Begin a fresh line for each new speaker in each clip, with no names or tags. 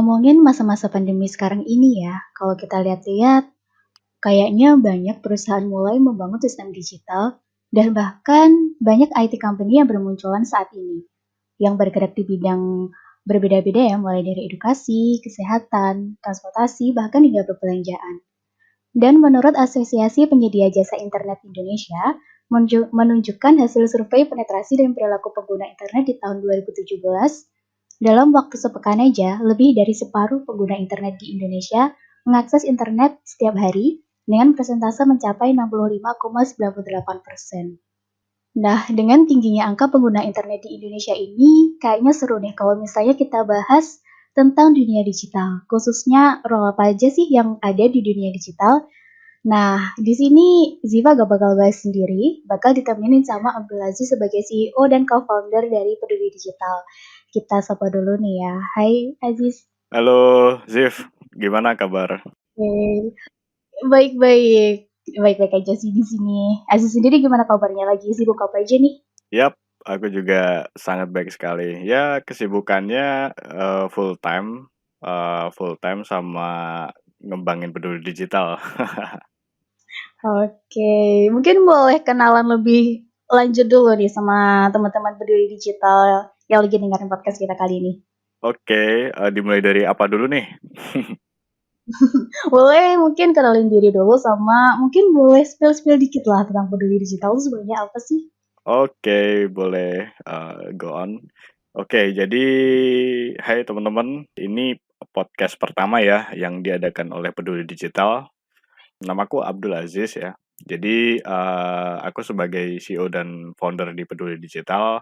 Ngomongin masa-masa pandemi sekarang ini ya, kalau kita lihat-lihat, kayaknya banyak perusahaan mulai membangun sistem digital dan bahkan banyak IT company yang bermunculan saat ini, yang bergerak di bidang berbeda-beda ya, mulai dari edukasi, kesehatan, transportasi, bahkan hingga perbelanjaan. Dan menurut Asosiasi Penyedia Jasa Internet Indonesia, menunjukkan hasil survei penetrasi dan perilaku pengguna internet di tahun 2017, dalam waktu sepekan aja, lebih dari separuh pengguna internet di Indonesia mengakses internet setiap hari dengan persentase mencapai 65,98%. Nah, dengan tingginya angka pengguna internet di Indonesia ini, kayaknya seru nih kalau misalnya kita bahas tentang dunia digital, khususnya role apa aja sih yang ada di dunia digital. Nah, di sini Ziva gak bakal bahas sendiri, bakal ditemenin sama Abdul Aziz sebagai CEO dan co-founder dari Peduli Digital. Kita sapa dulu nih ya. Hai Aziz.
Halo Zif, gimana kabar?
Hey. Baik-baik. Baik-baik aja sih di sini. Aziz sendiri gimana kabarnya? Lagi sibuk apa aja nih?
Yap, aku juga sangat baik sekali. Ya, kesibukannya full time sama ngembangin Peduli Digital.
Oke, mungkin boleh kenalan lebih lanjut dulu nih sama teman-teman Peduli Digital yang lagi dengerin podcast kita kali ini.
Oke, dimulai dari apa dulu nih?
Boleh mungkin kenalin diri dulu sama mungkin boleh spill-spill dikit lah tentang Peduli Digital itu sebenarnya apa sih?
Oke, boleh go on. Oke, jadi hai teman-teman, ini podcast pertama ya yang diadakan oleh Peduli Digital. Namaku Abdul Aziz ya. Jadi aku sebagai CEO dan founder di Peduli Digital,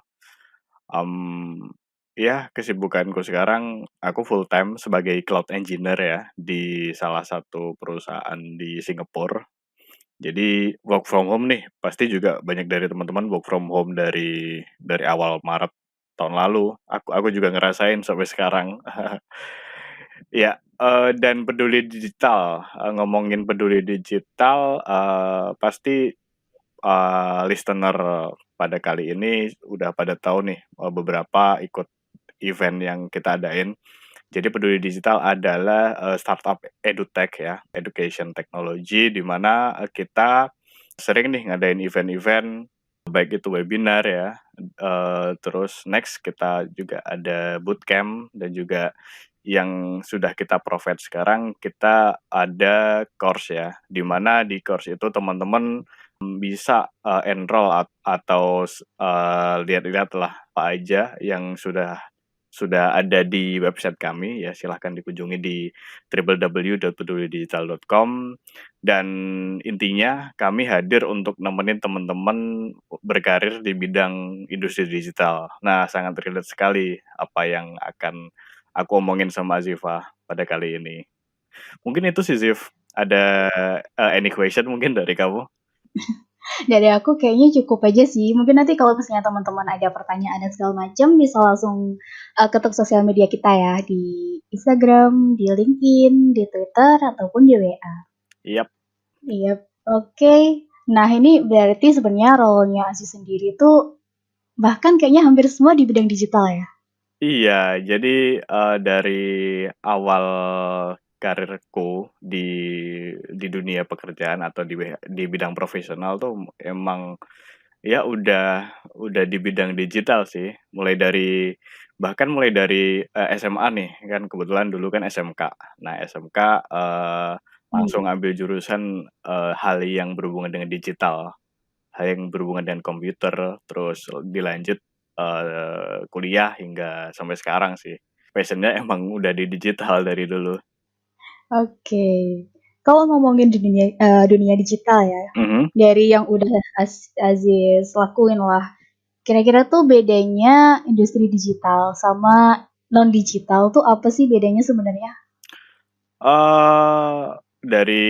ya kesibukanku sekarang aku full time sebagai cloud engineer ya di salah satu perusahaan di Singapura. Jadi work from home nih, pasti juga banyak dari teman-teman work from home dari awal Maret tahun lalu. Aku juga ngerasain sampai sekarang. Ya, dan Peduli Digital, ngomongin Peduli Digital, pasti, listener pada kali ini udah pada tahu nih, beberapa ikut event yang kita adain. Jadi Peduli Digital adalah, startup edutech ya, education technology, di mana, kita sering nih ngadain event-event, baik itu webinar ya, terus next kita juga ada bootcamp dan juga yang sudah kita provide sekarang, kita ada course ya, di mana di course itu teman-teman bisa, enroll atau lihat-lihat lah apa aja yang sudah ada di website kami ya, silahkan dikunjungi di www.pedulidigital.com, dan intinya kami hadir untuk nemenin teman-teman berkarir di bidang industri digital. Nah, sangat relate sekali apa yang akan aku omongin sama Ziva pada kali ini. Mungkin itu sih Ziv, ada any question mungkin dari kamu?
Dari aku kayaknya cukup aja sih. Mungkin nanti kalau misalnya teman-teman ada pertanyaan dan segala macam bisa langsung ketuk sosial media kita ya di Instagram, di LinkedIn, di Twitter ataupun di WA.
Yap.
Iya, oke. Nah ini berarti sebenarnya role-nya Aziz sendiri tuh bahkan kayaknya hampir semua di bidang digital ya.
Iya, jadi, dari awal karirku di dunia pekerjaan atau di bidang profesional tuh emang ya udah di bidang digital sih, mulai dari SMA nih, kan kebetulan dulu kan SMK. Nah SMK, langsung
Hmm.
ambil jurusan, hal yang berhubungan dengan digital. Hal yang berhubungan dengan komputer, terus dilanjut, kuliah hingga sampai sekarang sih. Passion-nya emang udah di digital dari dulu.
Oke. Kalau ngomongin di dunia digital ya,
Mhm.
dari yang udah Aziz lakuin lah, kira-kira tuh bedanya industri digital sama non digital tuh apa sih bedanya sebenarnya?
Dari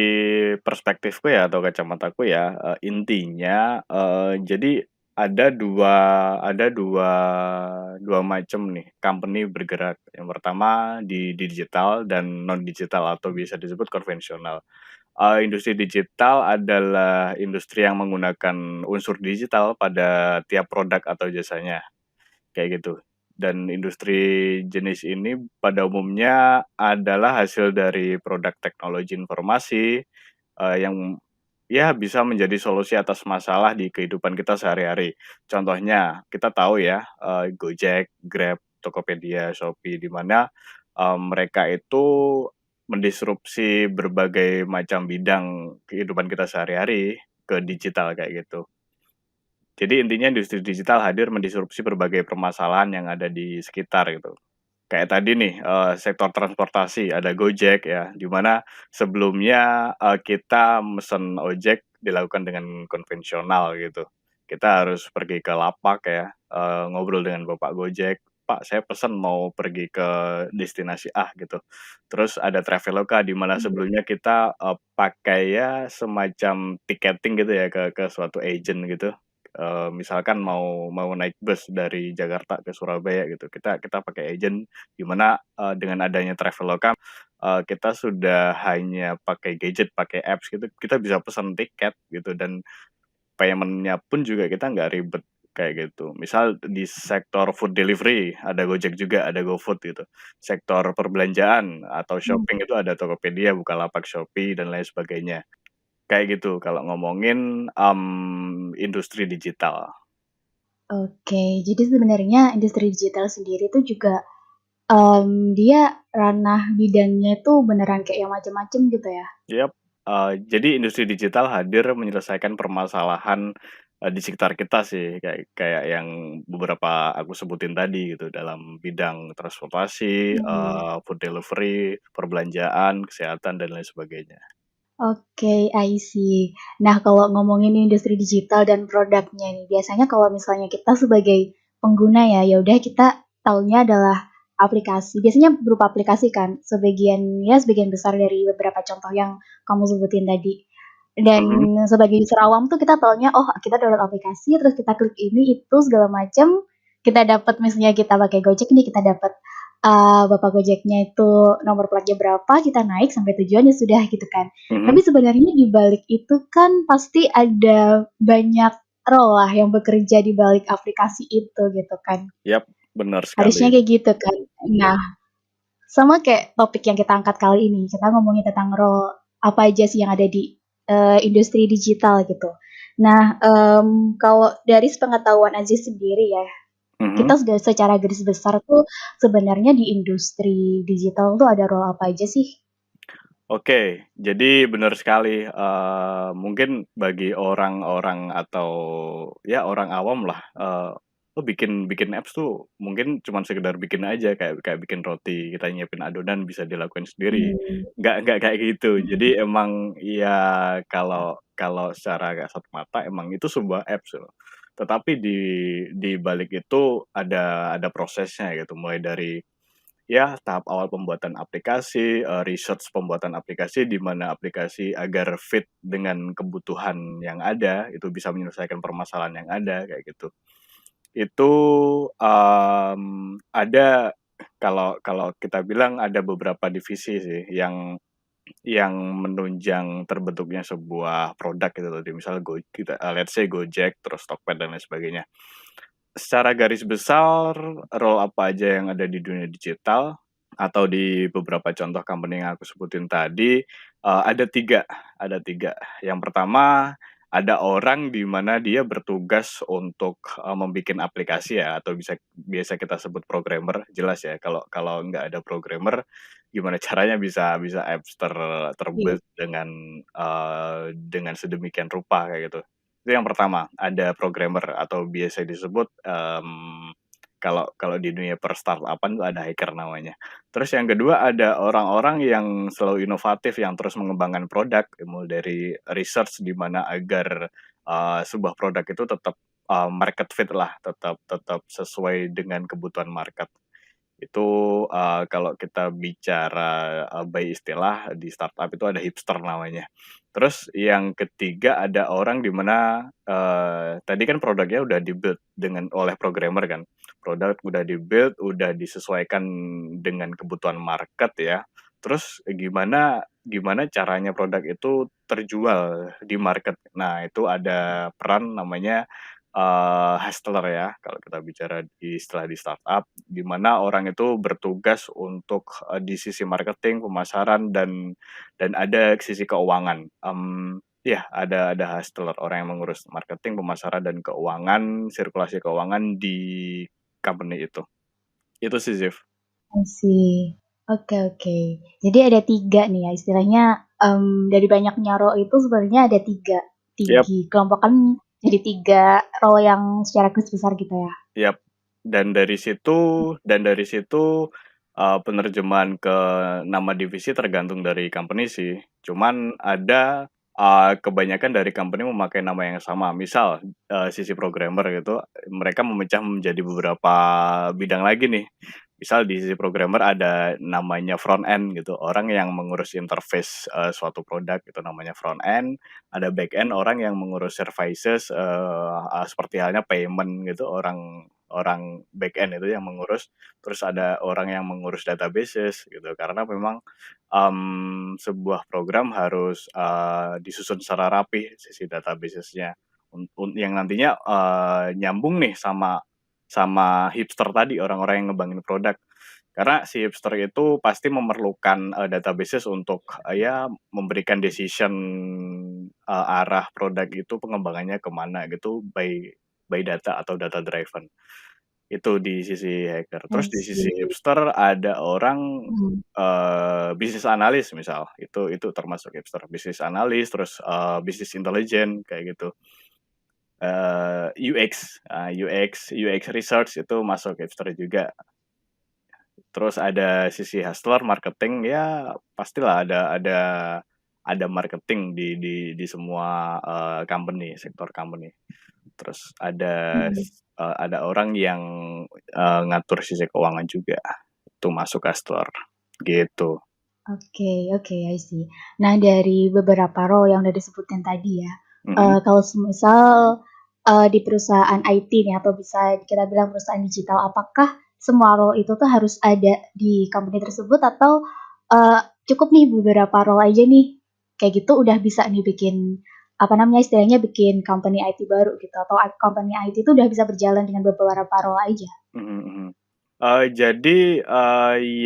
perspektifku ya atau kacamataku ya, intinya, jadi ada dua macam nih company bergerak. Yang pertama di digital dan non digital atau bisa disebut konvensional. Industri digital adalah industri yang menggunakan unsur digital pada tiap produk atau jasanya, kayak gitu. Dan industri jenis ini pada umumnya adalah hasil dari produk teknologi informasi, yang ya bisa menjadi solusi atas masalah di kehidupan kita sehari-hari. Contohnya, kita tahu ya, Gojek, Grab, Tokopedia, Shopee, di mana, mereka itu mendisrupsi berbagai macam bidang kehidupan kita sehari-hari ke digital kayak gitu. Jadi intinya industri digital hadir mendisrupsi berbagai permasalahan yang ada di sekitar gitu. Kayak tadi nih, sektor transportasi ada Gojek ya, di mana sebelumnya, kita mesen ojek dilakukan dengan konvensional gitu. Kita harus pergi ke lapak ya, ngobrol dengan bapak Gojek, "Pak, saya pesen mau pergi ke destinasi A," gitu. Terus ada Traveloka di mana
Iya.
sebelumnya kita, pakai ya semacam tiketing gitu ya ke suatu agent gitu, misalkan mau mau naik bus dari Jakarta ke Surabaya gitu, kita kita pakai agent di mana, dengan adanya Traveloka, kita sudah hanya pakai gadget, pakai apps gitu, kita bisa pesan tiket gitu dan payment-nya pun juga kita nggak ribet kayak gitu. Misal di sektor food delivery ada Gojek juga, ada GoFood gitu. Sektor perbelanjaan atau
Mmm,
shopping itu ada Tokopedia, Bukalapak, Shopee, dan lain sebagainya. Kayak gitu kalau ngomongin, industri digital.
oke. Jadi sebenarnya industri digital sendiri tuh juga, dia ranah bidangnya itu beneran kayak yang macem-macem gitu ya?
Yap, jadi industri digital hadir menyelesaikan permasalahan, di sekitar kita sih, kayak kayak yang beberapa aku sebutin tadi gitu, dalam bidang transportasi,
Mmm.
food delivery, perbelanjaan, kesehatan, dan lain sebagainya.
Oke, I see. Nah, kalau ngomongin industri digital dan produknya nih, biasanya kalau misalnya kita sebagai pengguna ya, ya udah kita taunya adalah aplikasi. Biasanya berupa aplikasi kan, sebagian besar dari beberapa contoh yang kamu sebutin tadi. Dan
Mhm,
sebagai user awam tuh kita taunya, oh kita download aplikasi, terus kita klik ini, itu, segala macam, kita dapat misalnya kita pakai Gojek nih, kita dapat bapak Gojeknya itu nomor platnya berapa, kita naik sampai tujuan ya sudah gitu kan.
mhm,
Tapi sebenarnya di balik itu kan pasti ada banyak role lah yang bekerja di balik aplikasi itu gitu kan.
yap, benar
Harusnya
sekali.
kayak gitu kan. Nah, sama kayak topik yang kita angkat kali ini, kita ngomongin tentang role apa aja sih yang ada di, industri digital gitu. Nah, kalau dari sepengetahuan Aziz sendiri ya,
Mhm.
kita sudah secara garis besar tuh sebenarnya di industri digital tuh ada role apa aja sih?
Oke, jadi benar sekali, mungkin bagi orang-orang atau ya orang awam lah, oh bikin bikin apps tuh mungkin cuman sekedar bikin aja kayak kayak bikin roti, kita nyiapin adonan bisa dilakuin sendiri.
Mmm,
Nggak kayak gitu.
mhm,
Jadi emang ya kalau kalau secara kasat mata emang itu sebuah apps loh. Tetapi di balik itu ada prosesnya gitu, mulai dari ya, tahap awal pembuatan aplikasi, research pembuatan aplikasi, di mana aplikasi agar fit dengan kebutuhan yang ada, itu bisa menyelesaikan permasalahan yang ada, kayak gitu. Itu, ada kalau kalau kita bilang ada beberapa divisi sih yang menunjang terbentuknya sebuah produk gitu tadi, misal let's say Gojek, terus Tokped dan lain sebagainya. Secara garis besar, role apa aja yang ada di dunia digital, atau di beberapa contoh company yang aku sebutin tadi, ada tiga. Yang pertama, ada orang di mana dia bertugas untuk, membikin aplikasi ya, atau biasa kita sebut programmer, jelas ya, kalau kalau nggak ada programmer, gimana caranya bisa apps
iya.
terbuat dengan sedemikian rupa, kayak gitu. Itu yang pertama, ada programmer atau biasa disebut, kalau kalau di dunia per-startup-an tuh ada hacker namanya. Terus yang kedua ada orang-orang yang selalu inovatif, yang terus mengembangkan produk, mulai dari research di mana agar, sebuah produk itu tetap, market fit lah, tetap tetap sesuai dengan kebutuhan market. Itu, kalau kita bicara, by istilah di startup itu ada hipster namanya. Terus yang ketiga ada orang di mana, tadi kan produknya udah di-build oleh programmer kan. Produk udah di-build, udah disesuaikan dengan kebutuhan market ya. Terus gimana gimana caranya produk itu terjual di market. Nah, itu ada peran namanya hustler ya, kalau kita bicara di startup, di mana orang itu bertugas untuk, di sisi marketing, pemasaran, dan ada sisi keuangan. Iya, ada hustler, orang yang mengurus marketing, pemasaran, dan keuangan, sirkulasi keuangan di company itu. Itu sih, Ziv.
I see. Oke, oke. Jadi ada 3 nih ya istilahnya, dari banyaknya role itu sebenarnya ada 3
Yap,
dikelompokkan jadi 3 role yang secara garis besar gitu ya?
yap. Dan dari situ, penerjemahan ke nama divisi tergantung dari company sih. Cuman ada, kebanyakan dari company memakai nama yang sama. Misal, sisi programmer gitu, mereka memecah menjadi beberapa bidang lagi nih. Misal di sisi programmer ada namanya front end gitu, orang yang mengurus interface, suatu produk itu namanya front end, ada back end, orang yang mengurus services, seperti halnya payment gitu, orang orang back end itu yang mengurus, terus ada orang yang mengurus databases gitu. Karena memang, sebuah program harus, disusun secara rapi sisi databasesnya yang nantinya, nyambung nih sama sama hipster tadi, orang-orang yang ngembangin produk. Karena si hipster itu pasti memerlukan, databases untuk, ya memberikan decision, arah produk itu pengembangannya kemana gitu by data atau data driven. Itu di sisi hacker. Terus
I
di sisi
see.
hipster ada orang,
Mhm.
bisnis analis misal, itu termasuk hipster. Bisnis analis, terus, bisnis intelijen kayak gitu. UX research itu masuk hipster juga. Terus ada sisi hustler, marketing, ya pastilah ada marketing di semua, company, sektor company. Terus
Mhm.
ada orang yang, ngatur sisi keuangan juga, itu masuk hustler, gitu.
Oke, oke, I see. Nah, dari beberapa role yang udah disebutin tadi ya,
Mhm,
kalau semisal, di perusahaan IT nih atau bisa kita bilang perusahaan digital, apakah semua role itu tuh harus ada di company tersebut atau, cukup nih beberapa role aja nih, kayak gitu udah bisa nih bikin, apa namanya, istilahnya bikin company IT baru gitu atau company IT itu udah bisa berjalan dengan beberapa role aja?
mhm, mhm. Jadi,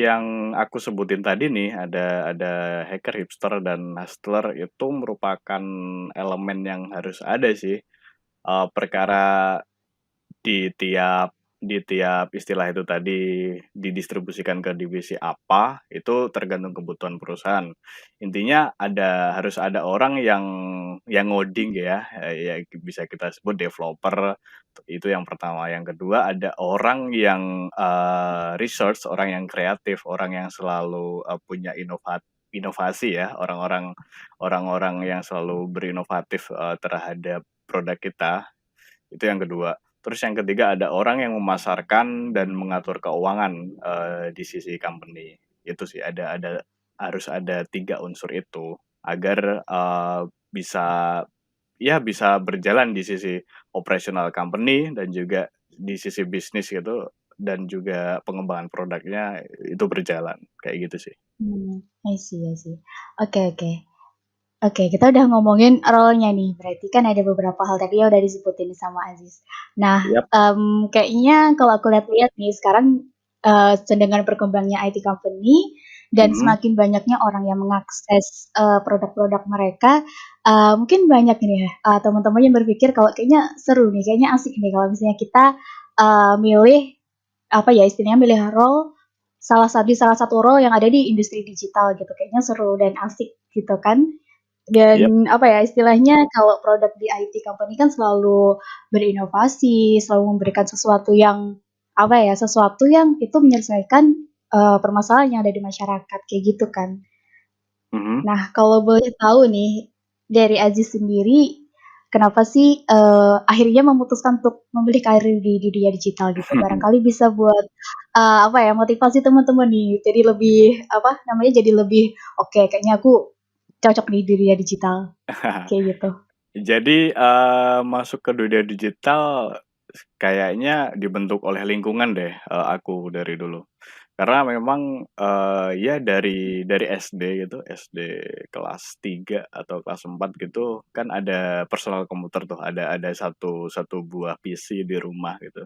yang aku sebutin tadi nih, ada hacker, hipster, dan hustler itu merupakan elemen yang harus ada sih, perkara di tiap istilah itu tadi didistribusikan ke divisi apa, itu tergantung kebutuhan perusahaan. Intinya harus ada orang yang ngoding ya, ya bisa kita sebut developer, itu yang pertama. Yang kedua ada orang yang, research, orang yang kreatif, orang yang selalu, punya inovasi ya, orang-orang yang selalu berinovatif, terhadap produk kita, itu yang kedua. Terus yang ketiga ada orang yang memasarkan dan mengatur keuangan, di sisi company. Itu sih harus ada 3 unsur itu agar, bisa bisa berjalan di sisi operasional company dan juga di sisi bisnis gitu, dan juga pengembangan produknya itu berjalan, kayak gitu sih.
I see, I see. Oke, oke. Oke, kita udah ngomongin role-nya nih, berarti kan ada beberapa hal tadi yang udah disebutin sama Aziz. Nah,
Yap,
kayaknya kalau aku lihat-lihat nih sekarang, dengan berkembangnya IT company dan
mhm,
semakin banyaknya orang yang mengakses, produk-produk mereka, mungkin banyak ini ya, teman-teman yang berpikir kalau kayaknya seru nih, kayaknya asik nih kalau misalnya kita, milih, apa ya, istilahnya milih role salah satu role yang ada di industri digital gitu, kayaknya seru dan asik gitu kan.
yap,
Dan apa ya, istilahnya kalau produk di IT company kan selalu berinovasi, selalu memberikan sesuatu yang, apa ya, sesuatu yang itu menyelesaikan, permasalahan yang ada di masyarakat, kayak gitu kan.
mhm.
Nah, kalau boleh tahu nih, dari Aziz sendiri, kenapa sih, akhirnya memutuskan untuk memilih karir di dunia digital gitu? Barangkali bisa buat, apa ya, motivasi teman-teman nih, jadi lebih, apa namanya, jadi lebih, "Oke, kayaknya aku cocok nih di dunia digital." Kayak gitu.
Jadi, masuk ke dunia digital kayaknya dibentuk oleh lingkungan deh, aku dari dulu. Karena memang, ya dari SD gitu, SD kelas 3 atau kelas 4 gitu, kan ada personal komputer tuh, ada satu buah PC di rumah gitu.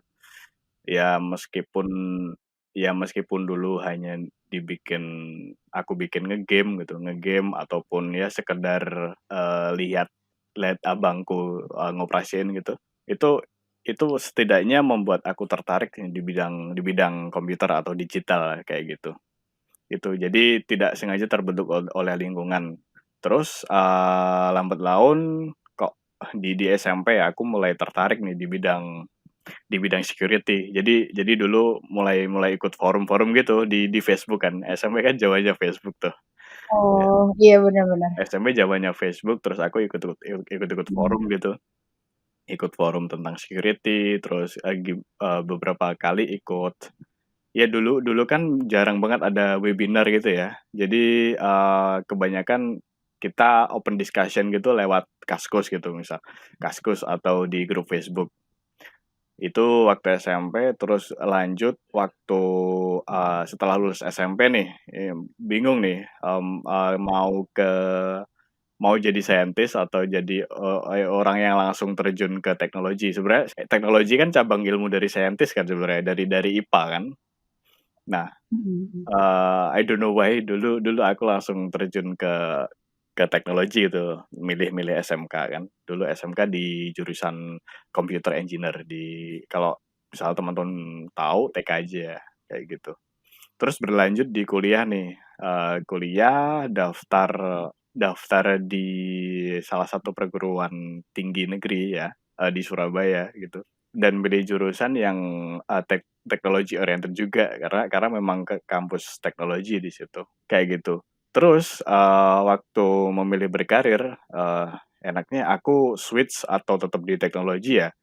Ya meskipun dulu hanya dibikin aku bikin ngegame ataupun ya sekedar, lihat lihat abangku, ngoperasin gitu. Itu itu setidaknya membuat aku tertarik di bidang komputer atau digital kayak gitu. Itu, jadi tidak sengaja terbentuk oleh lingkungan. Terus, lambat laun kok di SMP aku mulai tertarik nih di bidang security. Jadi dulu mulai mulai ikut forum-forum gitu di Facebook kan, SMP kan zamannya Facebook tuh. Ya,
Oh, iya benar-benar.
SMP zamannya Facebook, terus aku ikut-ikut forum gitu. Ikut forum tentang security, terus, beberapa kali ikut ya dulu dulu kan jarang banget ada webinar gitu ya. Jadi, kebanyakan kita open discussion gitu lewat Kaskus gitu misal, Kaskus atau di grup Facebook. Itu waktu SMP, terus lanjut waktu, setelah lulus SMP nih, bingung nih, mau jadi saintis atau jadi, orang yang langsung terjun ke teknologi. Sebenarnya teknologi kan cabang ilmu dari saintis kan sebenarnya, dari IPA kan. Nah,
Mhm, mhm.
I don't know why dulu dulu aku langsung terjun ke teknologi gitu, milih-milih SMK kan. Dulu SMK di jurusan Computer Engineer kalau misal teman-teman tahu TKJ ya, kayak gitu. Terus berlanjut di kuliah nih, kuliah daftar daftar di salah satu perguruan tinggi negeri ya, di Surabaya gitu. Dan pilih jurusan yang, teknologi oriented juga karena memang ke kampus teknologi di situ, kayak gitu. Terus, waktu memilih berkarir, enaknya aku switch atau tetap di teknologi ya,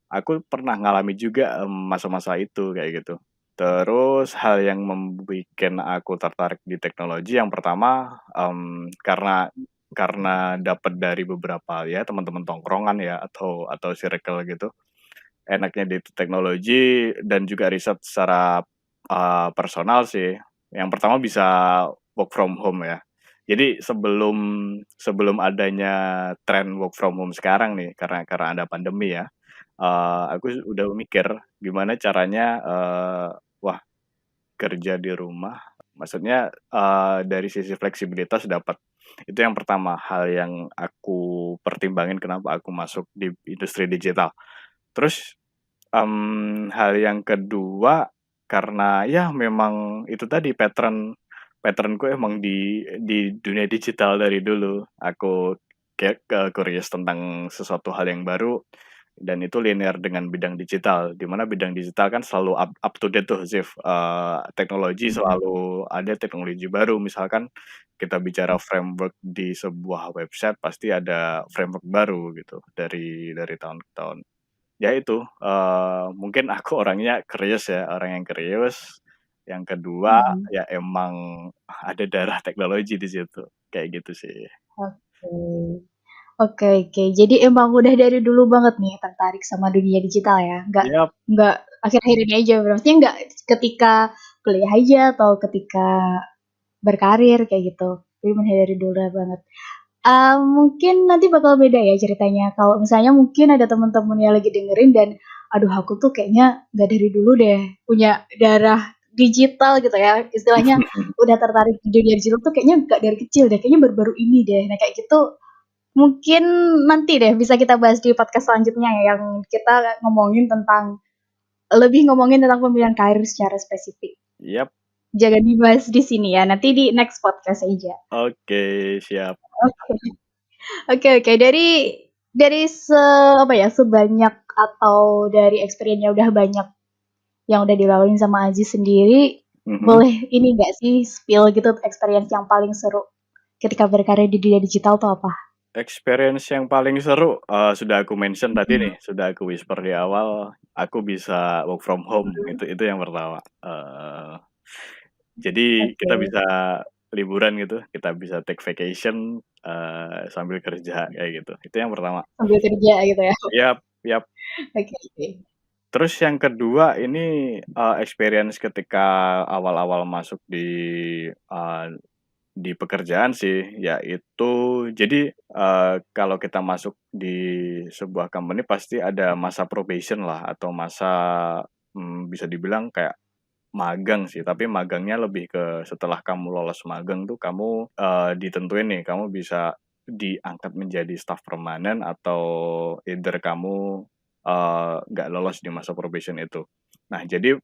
aku pernah ngalami juga, masa-masa itu kayak gitu. Terus hal yang membuatkan aku tertarik di teknologi yang pertama, karena dapat dari beberapa ya teman-teman tongkrongan ya atau circle gitu. Enaknya di teknologi dan juga riset secara, personal sih. Yang pertama bisa work from home ya. Jadi sebelum sebelum adanya tren work from home sekarang nih, karena ada pandemi ya, aku udah mikir gimana caranya, wah kerja di rumah, maksudnya, dari sisi fleksibilitas dapat. Itu yang pertama, hal yang aku pertimbangin kenapa aku masuk di industri digital. Terus hal yang kedua, karena ya memang itu tadi pattern-ku emang di dunia digital dari dulu. Aku kayak curious tentang sesuatu hal yang baru dan itu linear dengan bidang digital, di mana bidang digital kan selalu up to date tuh Ziv, teknologi
Mhm.
selalu ada teknologi baru. Misalkan kita bicara framework di sebuah website, pasti ada framework baru gitu dari tahun ke tahun. Ya itu, mungkin aku orangnya curious ya, orang yang curious. Yang kedua,
Mhm.
ya emang ada darah teknologi di situ, kayak gitu sih.
Oke. Oke, oke. Jadi emang udah dari dulu banget nih tertarik sama dunia digital ya?
Yap,
Nggak akhir-akhir ini aja, maksudnya nggak ketika kuliah aja atau ketika berkarir kayak gitu? Jadi emang dari dulu banget. Mungkin nanti bakal beda ya ceritanya kalau misalnya mungkin ada temen-temen yang lagi dengerin dan, "Aduh aku tuh kayaknya nggak dari dulu deh punya darah digital," gitu ya, istilahnya udah tertarik di dunia digital tuh kayaknya nggak dari kecil deh, kayaknya baru-baru ini deh. Nah kayak gitu mungkin nanti deh bisa kita bahas di podcast selanjutnya ya, yang kita lebih ngomongin tentang pemilihan karir secara spesifik.
yap,
Jangan dibahas di sini ya, nanti di next podcast aja.
oke, siap.
Oke. Oke, oke. Dari apa ya, sebanyak atau dari experience-nya udah banyak yang udah dilaluin sama Aziz sendiri,
Mhm.
boleh ini nggak sih spill gitu experience yang paling seru ketika berkarya di dunia digital tuh apa?
Experience yang paling seru, sudah aku mention tadi
Mhm.
nih, sudah aku whisper di awal, aku bisa work from home, itu yang pertama. Jadi kita
Oke,
bisa liburan gitu, kita bisa take vacation, sambil kerja kayak gitu, itu yang pertama.
sambil kerja gitu ya?
Yap, yap.
Oke, oke.
Terus yang kedua ini, experience ketika awal-awal masuk eee, di pekerjaan sih, yaitu jadi, kalau kita masuk di sebuah company pasti ada masa probation lah atau masa, bisa dibilang kayak magang sih, tapi magangnya lebih ke setelah kamu lolos magang tuh kamu, ditentuin nih kamu bisa diangkat menjadi staf permanen atau either kamu, nggak lolos di masa probation itu. Nah jadi,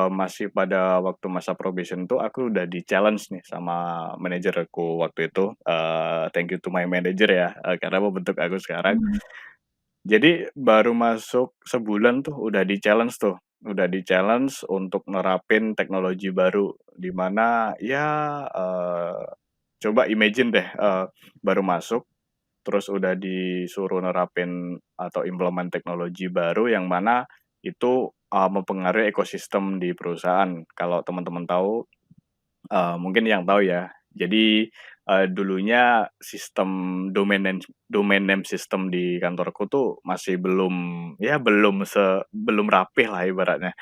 masih pada waktu masa probation tuh aku udah di-challenge nih sama manajerku waktu itu, thank you to my manager ya, karena membentuk aku sekarang.
Mhm.
Jadi baru masuk sebulan tuh udah di-challenge untuk nerapin teknologi baru, di mana ya, coba imagine deh, baru masuk, terus udah disuruh nerapin atau implement teknologi baru yang mana itu, mempengaruhi ekosistem di perusahaan. Kalau teman-teman tahu, mungkin yang tahu ya. Jadi, dulunya sistem domain name system di kantorku tuh masih belum ya belum rapih lah ibaratnya.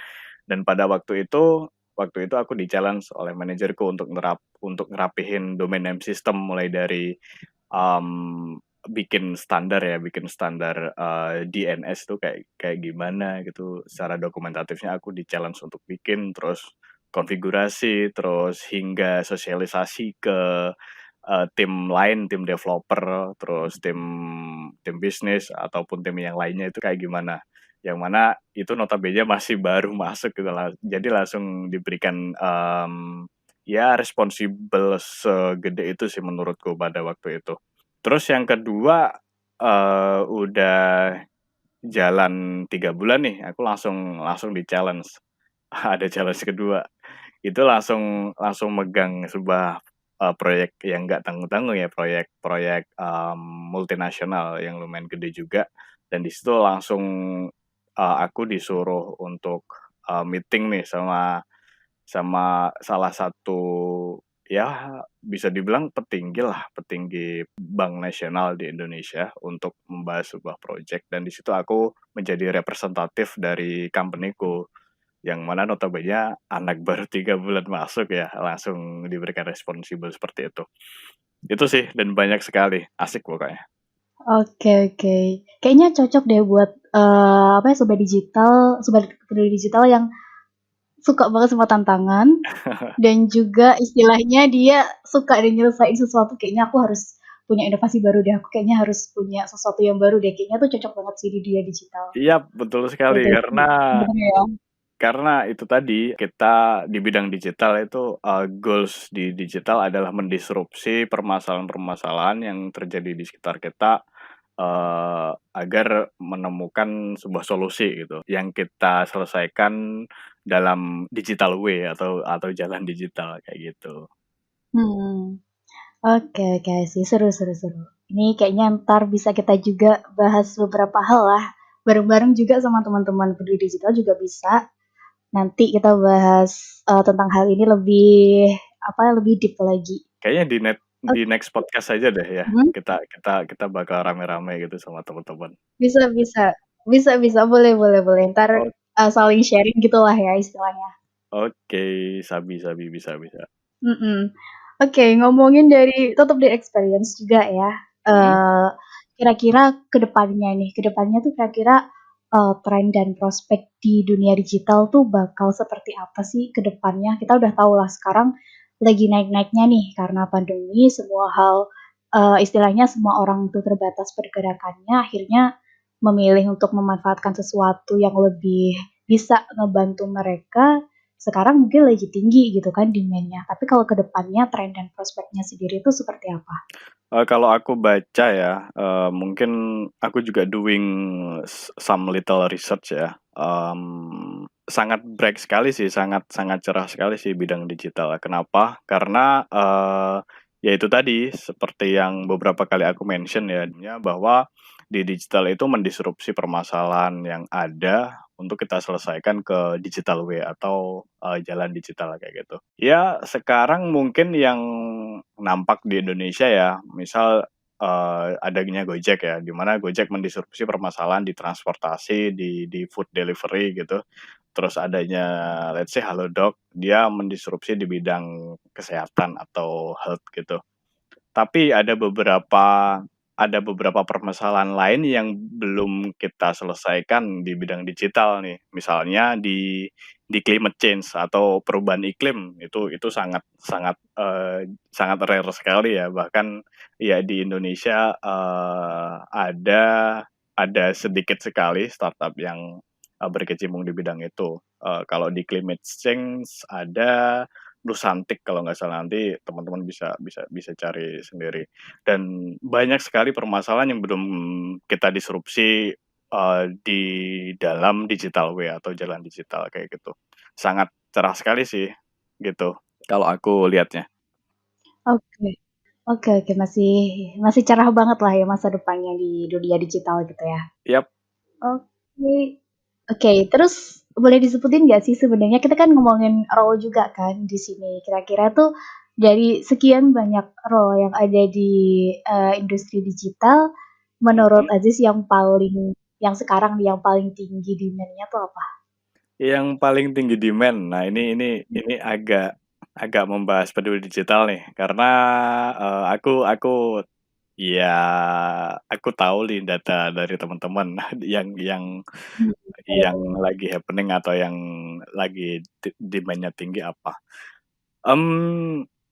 Dan pada waktu itu aku di-challenge oleh manajerku untuk ngerapihin domain name system mulai dari, bikin standar, DNS tuh kayak kayak gimana gitu, secara dokumentatifnya aku di-challenge untuk bikin, terus konfigurasi, terus hingga sosialisasi ke, tim lain, tim developer, terus tim tim bisnis ataupun tim yang lainnya itu kayak gimana. Yang mana itu notabene masih baru masuk gitu lah, jadi langsung diberikan, ya responsibel segede itu sih menurutku pada waktu itu. Terus yang kedua, udah jalan 3 bulan nih, aku langsung langsung di-challenge. Ada challenge kedua, itu langsung langsung megang sebuah, proyek yang nggak tanggung-tanggung ya, proyek proyek, multinasional yang lumayan gede juga, dan di situ langsung, aku disuruh untuk, meeting nih sama sama salah satu, ya bisa dibilang petinggi bank nasional di Indonesia untuk membahas sebuah project dan di situ aku menjadi representatif dari company-ku, yang mana notabene anak baru 3 bulan masuk ya, langsung diberikan responsibel seperti itu. Itu sih dan banyak sekali, asik pokoknya.
Oke oke. Kayaknya cocok deh buat, apa ya, sobat peduli digital yang suka banget sama tantangan, dan juga istilahnya dia suka dan nyelesain sesuatu, kayaknya aku harus punya inovasi baru deh, aku kayaknya harus punya sesuatu yang baru deh, kayaknya tuh cocok banget sih di dunia digital.
Iya betul sekali
Betul sih, bener ya.
karena itu tadi, kita di bidang digital itu, goals di digital adalah mendisrupsi permasalahan-permasalahan yang terjadi di sekitar kita, agar menemukan sebuah solusi gitu, yang kita selesaikan dalam digital way atau jalan digital, kayak gitu.
Hmm. Oke oke sih, seru seru seru. Ini kayaknya entar bisa kita juga bahas beberapa hal lah, bareng-bareng juga sama teman-teman peduli digital juga bisa. Nanti kita bahas, tentang hal ini lebih, apa, lebih deep lagi.
Kayaknya di
Oke,
next podcast aja deh ya,
mhm,
kita bakal rame-rame gitu sama teman-teman.
bisa bisa. Bisa bisa, boleh boleh boleh, entar,
O
saling sharing gitulah ya istilahnya.
oke, sabi sabi, bisa bisa.
Mhm. Oke, ngomongin dari tetep dari experience juga ya,
Mhm.
kira-kira ke depannya tuh kira-kira, tren dan prospek di dunia digital tuh bakal seperti apa sih ke depannya? Kita udah tahu lah sekarang lagi naik-naiknya nih karena pandemi semua hal, istilahnya semua orang tuh terbatas pergerakannya, akhirnya memilih untuk memanfaatkan sesuatu yang lebih bisa ngebantu mereka sekarang mungkin lagi tinggi gitu kan demand-nya, tapi kalau ke depannya tren dan prospeknya sendiri itu seperti apa?
Kalau aku baca ya, mungkin aku juga doing some little research ya, sangat bright sekali sih, sangat sangat cerah sekali sih bidang digital. Kenapa? Karena, ya itu tadi, seperti yang beberapa kali aku mention ya, bahwa di digital itu mendisrupsi permasalahan yang ada untuk kita selesaikan ke digital way atau, jalan digital kayak gitu. Ya sekarang mungkin yang nampak di Indonesia ya, misal adanya Gojek ya, di mana Gojek mendisrupsi permasalahan di transportasi, di food delivery gitu. Terus adanya let's say Halodoc, dia mendisrupsi di bidang kesehatan atau health gitu. Tapi ada beberapa permasalahan lain yang belum kita selesaikan di bidang digital nih. Misalnya di climate change atau perubahan iklim, itu sangat sangat, sangat rare sekali ya. Bahkan ya di Indonesia, ada sedikit sekali startup yang, berkecimpung di bidang itu. Kalau di climate change ada Nusantik kalau nggak salah, nanti teman-teman bisa bisa bisa cari sendiri. Dan banyak sekali permasalahan yang belum kita disrupsi, di dalam digital way atau jalan digital kayak gitu. Sangat cerah sekali sih, gitu, kalau aku lihatnya.
Oke. Oke oke, masih masih cerah banget lah ya masa depannya di dunia digital gitu ya.
Yap,
Oke. Oke, terus boleh disebutin nggak sih sebenarnya kita kan ngomongin role juga kan di sini. Kira-kira tuh dari sekian banyak role yang ada di, industri digital, menurut
mhm.
Aziz yang sekarang nih yang paling tinggi demand-nya tuh apa?
Yang paling tinggi demand, nah ini agak agak membahas peduli digital nih, karena, aku ya aku tahu nih data dari teman-teman yang
Hmm,
yang lagi happening atau yang lagi demand-nya tinggi apa.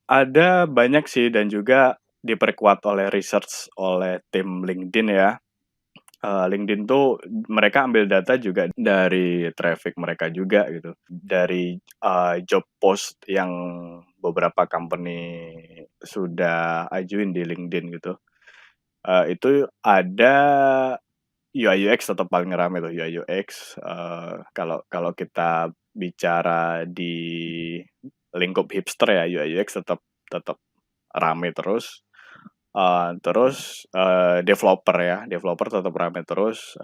Ada banyak sih dan juga diperkuat oleh research oleh tim LinkedIn ya. LinkedIn tuh mereka ambil data juga dari traffic mereka juga gitu, dari, job post yang beberapa company sudah ajuin di LinkedIn gitu. Itu ada UI UX tetap paling rame tuh UI UX, kalau kalau kita bicara di lingkup hipster ya UI UX tetap tetap rame terus, developer ya, developer tetap rame terus,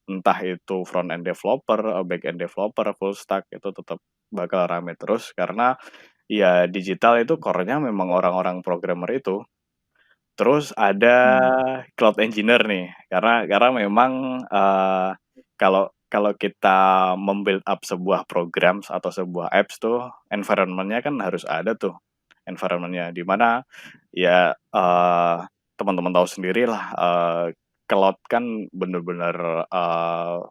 entah itu front end developer, back end developer, full stack itu tetap bakal rame terus karena ya digital itu core-nya memang orang-orang programmer itu. Terus ada
hmm.
cloud engineer nih, karena memang, kalau kalau kita mem-build up sebuah program atau sebuah apps tuh, environment-nya kan harus ada tuh, environment-nya. Di mana ya, teman-teman tahu sendirilah, cloud kan bener-bener,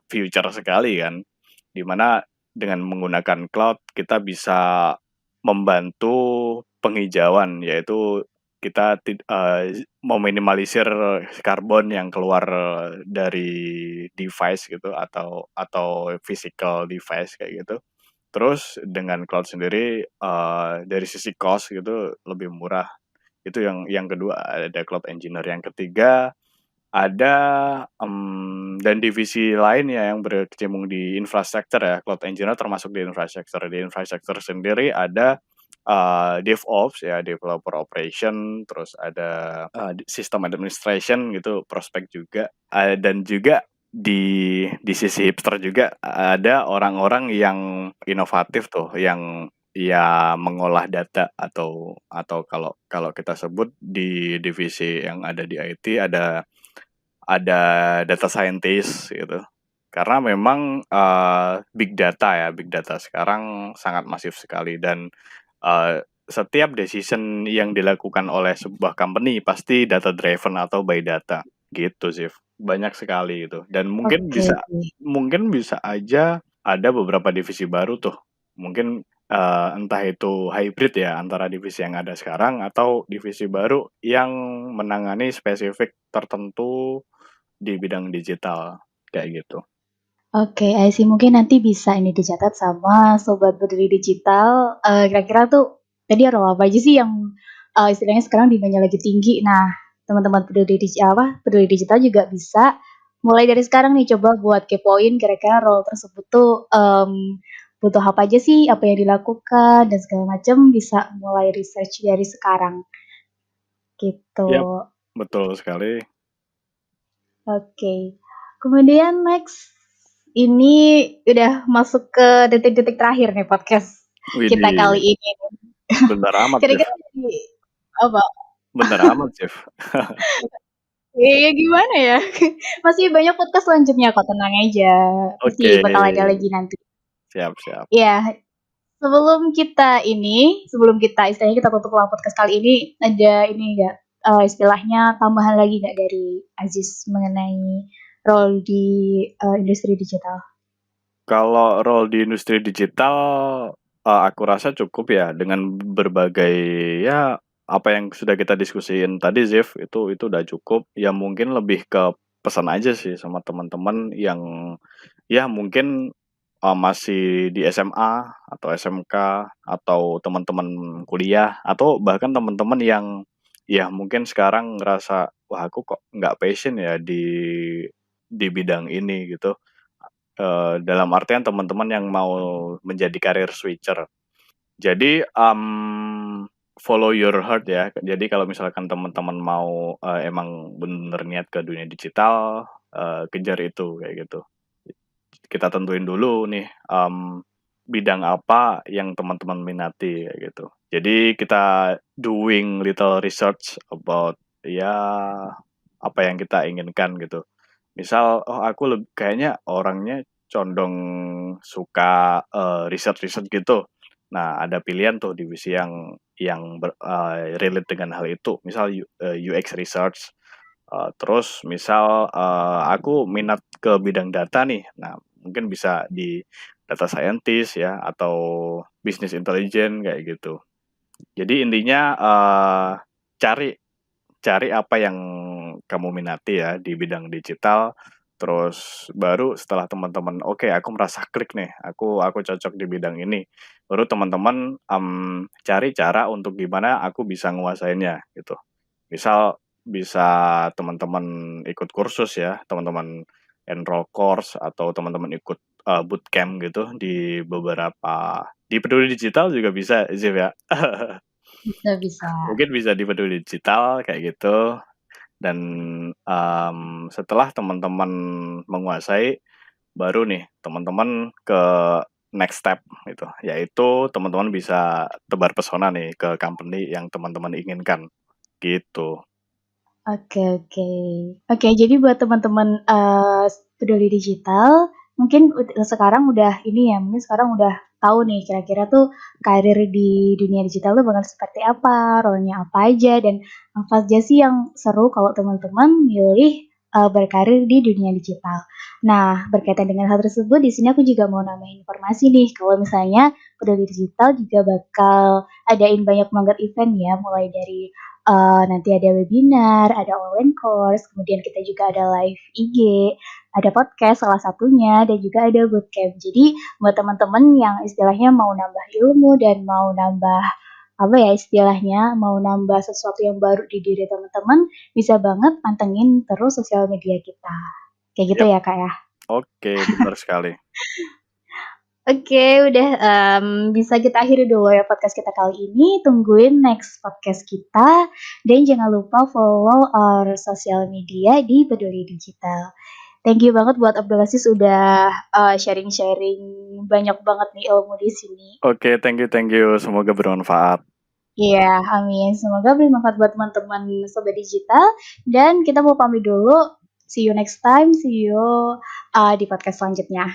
future sekali kan, di mana dengan menggunakan cloud kita bisa membantu penghijauan, yaitu kita meminimalisir karbon yang keluar dari device gitu atau physical device kayak gitu. Terus dengan cloud sendiri, dari sisi cost gitu lebih murah. Itu yang kedua ada cloud engineer, yang ketiga ada, dan divisi lain ya yang berkecimpung di infrastruktur ya, cloud engineer termasuk di infrastruktur. Di infrastruktur sendiri ada, DevOps ya, developer operation, terus ada, system administration gitu, prospek juga, dan juga di sisi hipster juga ada orang-orang yang inovatif tuh, yang ya mengolah data atau kalau kalau kita sebut di divisi yang ada di IT ada data scientist gitu. Karena memang, big data sekarang sangat masif sekali dan, setiap decision yang dilakukan oleh sebuah company pasti data driven atau by data, gitu sih. Banyak sekali itu dan
Oke.
mungkin bisa aja ada beberapa divisi baru tuh. Mungkin, entah itu hybrid ya antara divisi yang ada sekarang atau divisi baru yang menangani spesifik tertentu di bidang digital, kayak gitu.
Oke, I see. Mungkin nanti bisa ini dicatat sama sobat peduli digital, kira-kira tuh tadi role apa aja sih yang, istilahnya sekarang demand-nya lagi tinggi. Nah, teman-teman peduli digital juga bisa mulai dari sekarang nih coba buat kepoin kira-kira role tersebut tuh, butuh apa aja sih, apa yang dilakukan dan segala macam bisa mulai research dari sekarang, gitu.
Yap, betul sekali.
Oke. Kemudian next, ini udah masuk ke detik-detik terakhir nih podcast kita
Widih,
kali ini.
bentar amat, Dev.
Kira-kira dari apa?
Bener amat, Chef.
Iya gimana ya? Masih banyak podcast selanjutnya kok, tenang aja. Pasti
Oke,
bakal ada lagi nanti.
siap siap.
Iya, sebelum kita istilahnya kita tutup lah podcast kali ini, ada ini nggak, istilahnya tambahan lagi nggak dari Aziz mengenai role di industri digital?
Kalau role di industri digital, aku rasa cukup ya dengan berbagai ya apa yang sudah kita diskusiin tadi Zif, itu udah cukup. Ya mungkin lebih ke pesan aja sih sama teman-teman yang ya mungkin, masih di SMA atau SMK atau teman-teman kuliah atau bahkan teman-teman yang ya mungkin sekarang ngerasa, "Wah aku kok nggak passion ya di bidang ini," gitu. Dalam artian teman-teman yang mau menjadi career switcher. Jadi, follow your heart ya. Jadi kalau misalkan teman-teman mau, emang bener niat ke dunia digital, kejar itu, kayak gitu. Kita tentuin dulu nih, bidang apa yang teman-teman minati, kayak gitu. Jadi kita doing little research about, ya apa yang kita inginkan gitu. Misal, oh aku kayaknya orangnya condong suka, riset-riset gitu. Nah, ada pilihan tuh divisi yang relate dengan hal itu. Misal UX research, terus misal, aku minat ke bidang data nih. Nah, mungkin bisa di data scientist ya atau business intelligence kayak gitu. Jadi intinya, cari cari apa yang kamu minati ya di bidang digital, terus baru setelah teman-teman, "Oke, aku merasa klik nih, aku cocok di bidang ini." Baru teman-teman, cari cara untuk gimana aku bisa nguasainnya, gitu. Misal bisa teman-teman ikut kursus ya, teman-teman enroll course atau teman-teman ikut, bootcamp gitu di Peduli Digital juga bisa, Zif, ya.
Bisa bisa.
Mungkin bisa di Peduli Digital kayak gitu dan, setelah teman-teman menguasai, baru nih teman-teman ke next step gitu, yaitu teman-teman bisa tebar pesona nih ke company yang teman-teman inginkan, gitu.
Oke oke. Oke, jadi buat teman-teman, peduli digital, mungkin sekarang udah ini ya, mungkin sekarang udah tahu nih kira-kira tuh karir di dunia digital tuh bakal seperti apa, role-nya apa aja, dan apa aja sih yang seru kalau teman-teman milih, berkarir di dunia digital. Nah, berkaitan dengan hal tersebut, di sini aku juga mau nambahin informasi nih, kalau misalnya peduli digital juga bakal adain banyak banget event ya, mulai dari nanti ada webinar, ada online course, kemudian kita juga ada live IG, ada podcast salah satunya, dan juga ada bootcamp. Jadi buat teman-teman yang istilahnya mau nambah ilmu dan mau nambah apa ya istilahnya, mau nambah sesuatu yang baru di diri teman-teman, bisa banget pantengin terus sosial media kita. Kayak gitu
Yap,
ya, Kak, ya?
oke, benar sekali.
Oke, udah, bisa kita akhiri dulu ya podcast kita kali ini, tungguin next podcast kita, dan jangan lupa follow our sosial media di Peduli Digital. Thank you banget buat Abdul Aziz udah, sharing-sharing banyak banget nih ilmu di sini.
Oke, thank you, semoga bermanfaat.
Iya, amin. Semoga bermanfaat buat teman-teman Sobat Digital, dan kita mau pamit dulu. See you next time, see you, di podcast selanjutnya.